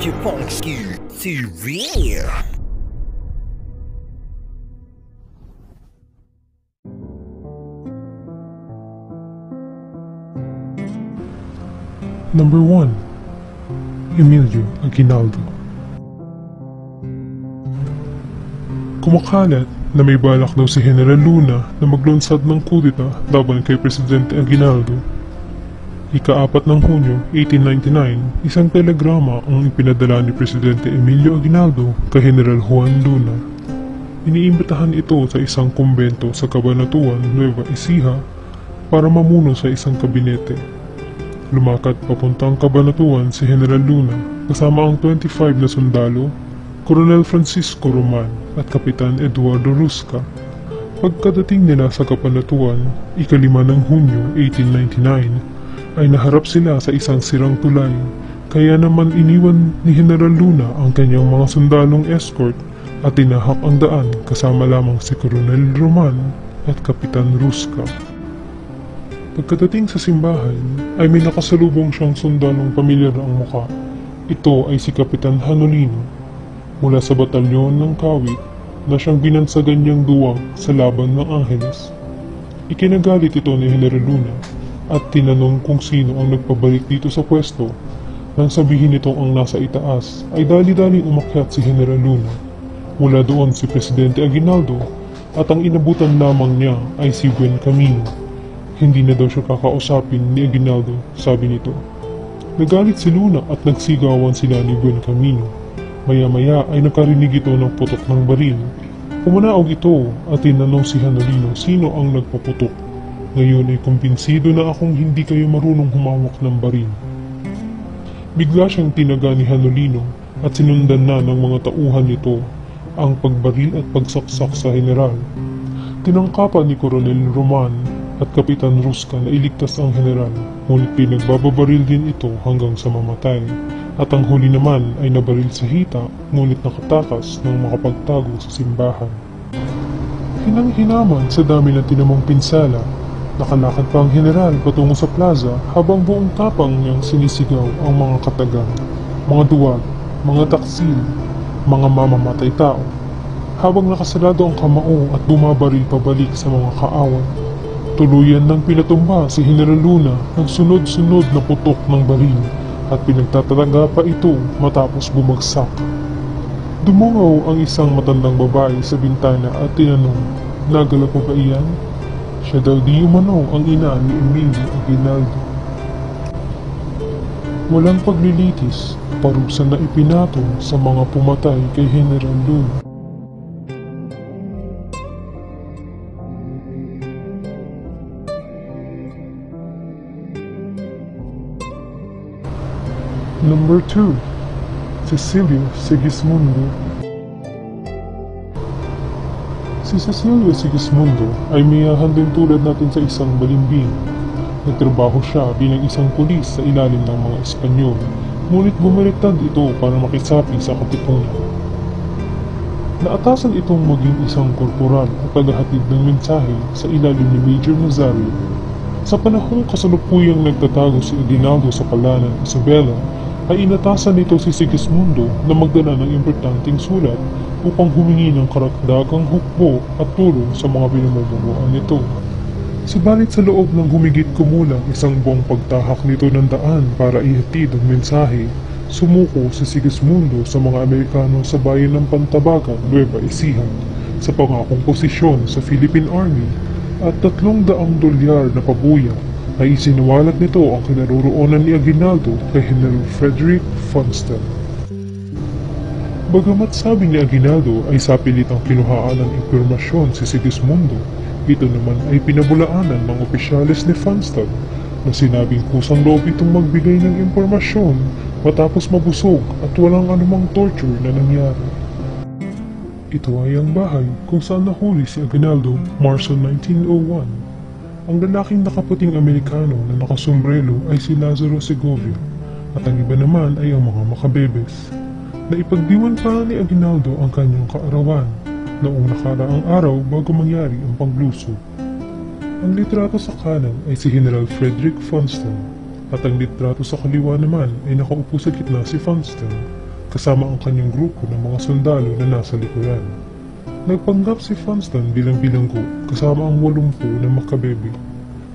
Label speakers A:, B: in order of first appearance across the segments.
A: your funky TV.
B: Number 1. Emilio Aguinaldo. Kumakalat na may balak daw si General Luna na maglunsad ng kudeta laban kay Presidente Aguinaldo. Ika-4 ng Hunyo 1899, isang telegrama ang ipinadala ni Presidente Emilio Aguinaldo kay General Juan Luna. Iniimbitahan ito sa isang kumbento sa Cabanatuan, Nueva Ecija para mamuno sa isang kabinete. Lumakad papuntang Cabanatuan si General Luna kasama ang 25 na sundalo, Coronel Francisco Roman at Kapitan Eduardo Rusca. Pagkadating nila sa Cabanatuan, ika-5 ng Hunyo 1899, ay naharap sila sa isang sirang tulay, kaya naman iniwan ni General Luna ang kanyang mga sundalong escort at tinahak ang daan kasama lamang si Coronel Roman at Kapitan Rusca. Pagkadating sa simbahan, ay may nakasalubong siyang sundalong pamilyar ang muka. Ito ay si Kapitan Hanolino, mula sa batalyon ng Kawit na siyang binansagan niyang duwag sa laban ng Angeles. Ikinagalit ito ni General Luna at tinanong kung sino ang nagpabalik dito sa pwesto. Nang sabihin nitong ang nasa itaas, ay dali-daling umakyat si General Luna. Mula doon si Presidente Aguinaldo at ang inabutan lamang niya ay si Buen Camino. Hindi na daw siya kakausapin ni Aguinaldo, sabi nito. Nagalit si Luna at nagsigawan sila ni Buen Camino. Maya-maya ay nakarinig ito ng putok ng baril. Pumanaog ito at tinanong si Hanolino sino ang nagpaputok. Ngayon ay kumbinsido na akong hindi kayo marunong humawak ng baril. Bigla siyang tinaga ni Hanolino at sinundan na ng mga tauhan nito ang pagbaril at pagsaksak sa general. Tinangkapan ni Coronel Roman at Kapitan Rusca na iligtas ang general, ngunit pinagbababaril din ito hanggang sa mamatay. At ang huli naman ay nabaril sa hita, ngunit nakatakas nang makapagtago sa simbahan. Hinang-hinaman sa dami ng tinamong pinsala, nakalakad pa ang general patungo sa plaza habang buong tapang niyang sinisigaw ang mga katagang, mga duwag, mga taksil, mga mamamatay tao, habang nakasalado ang kamao at bumabaril pabalik sa mga kaaway. Tuluyan nang pinatumba si General Luna ng sunod-sunod na putok ng baril at pinagtatataga pa ito matapos bumagsak. Dumungaw ang isang matandang babae sa bintana at tinanong, "Nagalap mo ba iyan?" Siya daw di umano ang ina ni Emilio Aguinaldo. Walang paglilitis, parusa na ipinatong sa mga pumatay kay General Luna. Number 2. Cecilio Sigismundo. Si Cecilio Sigismundo ay miyahan din tulad natin sa isang balimbing. Nagtrabaho siya bilang isang pulis sa ilalim ng mga Espanyol, ngunit bumaliktad ito para makisapi sa katipunan. Naatasan itong maging isang korporal at tagahatid ng mensahe sa ilalim ni Major Nazario. Sa panahong kasalukuyang nagtatago si Aguinaldo sa Palanan, Isabela, ay inatasan nito si Sigismundo na magdala ng importanteng sulat upang humingi ng karagdagang hukbo at tulong sa mga pinamumunuan nito. Subalit sa loob ng humigit kumulang isang buong pagtahak nito ng daan para ihatid ang mensahe, sumuko si Sigismundo sa mga Amerikano sa bayan ng Pantabagan, Nueva Ecija, sa pangakong posisyon sa Philippine Army at $300 na pabuya ay isinawalat nito ang kinaroroonan ni Aguinaldo kay General Frederick Funston. Bagamat sabi ni Aguinaldo ay sapilitang kinuhaan ng impormasyon si Sigismundo, ito naman ay pinabulaanan ng opisyalis ni Funston na sinabing kusang loob itong magbigay ng impormasyon matapos mabusog at walang anumang torture na nangyari. Ito ay ang bahay kung saan nahuli si Aguinaldo, Marso 1901. Ang lalaking nakaputing Amerikano na nakasombrelo ay si Lazaro Segovia at ang iba naman ay ang mga makabebes. Naipagdiwan pa ni Aguinaldo ang kanyang kaarawan noong nakaraang araw bago mangyari ang panglusob. Ang litrato sa kanan ay si General Frederick Funston at ang litrato sa kaliwa naman ay nakaupo sa gitna si Funston. kasama ang kanyang grupo ng mga sundalo na nasa likuran. Nagpanggap si Funston bilang bilanggo kasama ang 80 na makabebe.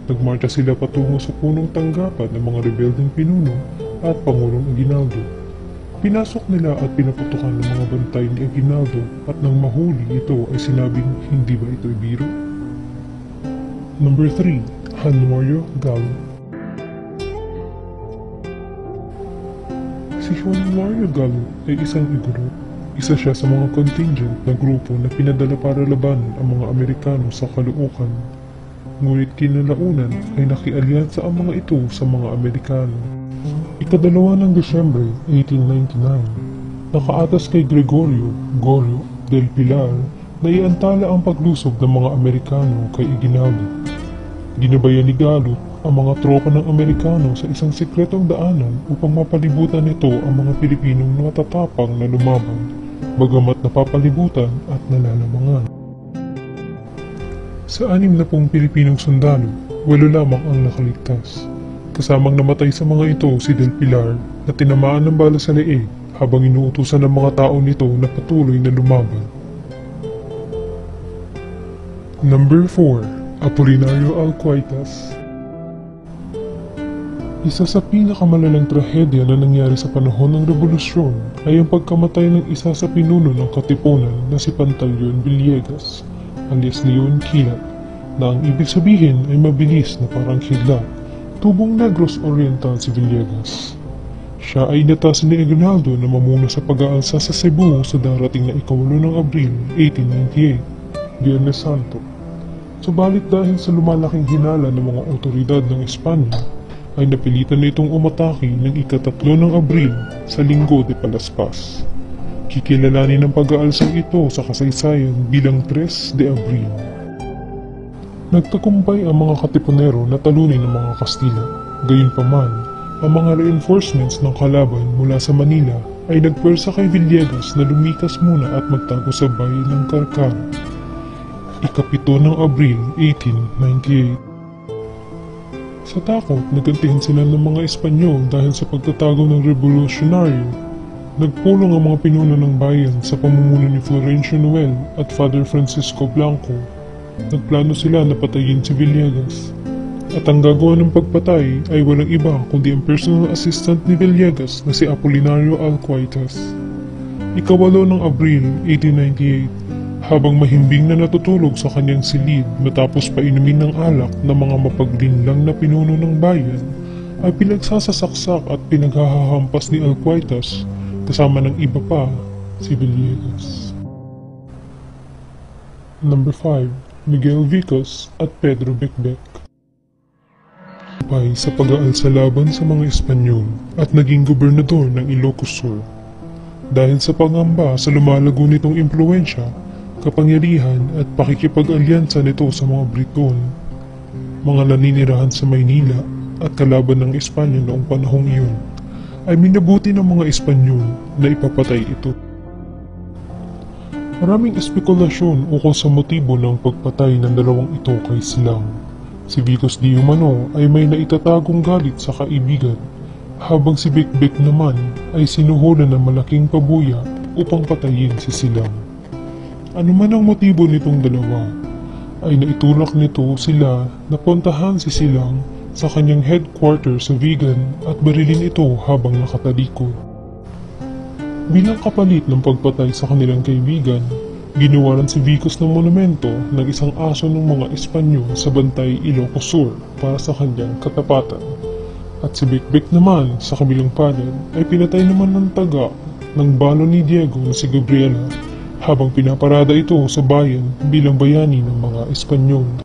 B: Nagmarcha sila patungo sa punong tanggapan ng mga rebeldeng pinuno at Pangulong Aguinaldo. Pinasok nila at pinaputukan ng mga bantay ni Aguinaldo at nang mahuli ito ay sinabing hindi ba ito biro? Number 3. Juan Gallo. Si Juan Mario Gallo ay isang iguro. Isa siya sa mga contingent na grupo na pinadala para labanan ang mga Amerikano sa Caloocan. Ngunit kinalaunan ay nakialyansa ang mga ito sa mga Amerikano. Ikadalawa ng Desyembre 1899, nakaatas kay Gregorio Gorio del Pilar na iantala ang paglusob ng mga Amerikano kay Aguinaldo. Ginabayan ni Gallo ang mga tropa ng Amerikano sa isang sikretong daanan upang mapalibutan nito ang mga Pilipinong matatapang na lumaban, bagamat napapalibutan at nalalamangan. Sa 60 Pilipinong sundalo, 8 lamang ang nakaligtas. Kasamang namatay sa mga ito si Del Pilar na tinamaan ng bala sa leeg habang inuutusan ng mga tao nito na patuloy na lumaban. Number 4. Apolinario Alcuaitas. Isa sa pinakamalalang trahedya na nangyari sa panahon ng Rebolusyon ay ang pagkamatay ng isa sa pinuno ng Katipunan na si Pantaleon Villegas, alias Leon Quilat, na ang ibig sabihin ay mabilis na parang kidlat. Tubong Negros Oriental si Villegas. Siya ay inatasan ni Aguinaldo na mamuna sa pag-aalsa sa Cebu sa darating na 8 ng Abril 1898, Biyernes Santo. Subalit dahil sa lumalaking hinala ng mga otoridad ng Espanya, ay napilitan na itong umatake ng 3 ng Abril sa Linggo de Palaspas. Kikilalanin ng pag-aalsang ito sa kasaysayan bilang 3 de Abril. Nagtagumpay ang mga Katipunero na talunin ng mga Kastila. Gayunpaman, ang mga reinforcements ng kalaban mula sa Manila ay nagpwersa kay Villegas na lumikas muna at magtago sa bayan ng Carcara. 7 ng Abril 1898. Sa takot, nagantihan sila ng mga Espanyol dahil sa pagtatago ng revolusyonaryo. Nagpulong ang mga pinuno ng bayan sa pamumuno ni Florencio Noel at Father Francisco Blanco. Nagplano sila na patayin si Villegas. At ang gagawa ng pagpatay ay walang iba kundi ang personal assistant ni Villegas na si Apolinario Alcuaitas. 8 ng Abril 1898, habang mahimbing na natutulog sa kanyang silid matapos painumin ng alak ng mga mapaglinlang na pinuno ng bayan, ay pinagsasasaksak at pinaghahampas ni Alcuaitas kasama ng iba pa si Villegas. Number 5. Miguel Vicos at Pedro Becbec. Sa pag-aalsa laban sa mga Espanyol at naging gobernador ng Ilocos Sur. Dahil sa pangamba sa lumalago nitong impluensya, kapangyarihan at pakikipag-alyansa nito sa mga Briton, mga naninirahan sa Maynila at kalaban ng Espanya noong panahong iyon, ay minabuti ng mga Espanyol na ipapatay ito. Maraming espekulasyon ukol sa motibo ng pagpatay ng dalawang ito kay Silang. Si Vicos di Umano ay may naitatagong galit sa kaibigan, habang si Becbec naman ay sinuhulan ng malaking pabuya upang patayin si Silang. Ano man ang motibo nitong dalawa, ay naitulak nito sila na puntahan si Silang sa kanyang headquarters sa Vigan at barilin ito habang nakatalikod. Bilang kapalit ng pagpatay sa kanilang kaibigan, ginawaran si Vicos ng monumento ng isang aso ng mga Espanyol sa bantay Ilocos Sur para sa kanyang katapatan. At si Becbec naman sa kabilang palad ay pinatay naman ng taga ng balo ni Diego na si Gabriela habang pinaparada ito sa bayan bilang bayani ng mga Espanyol.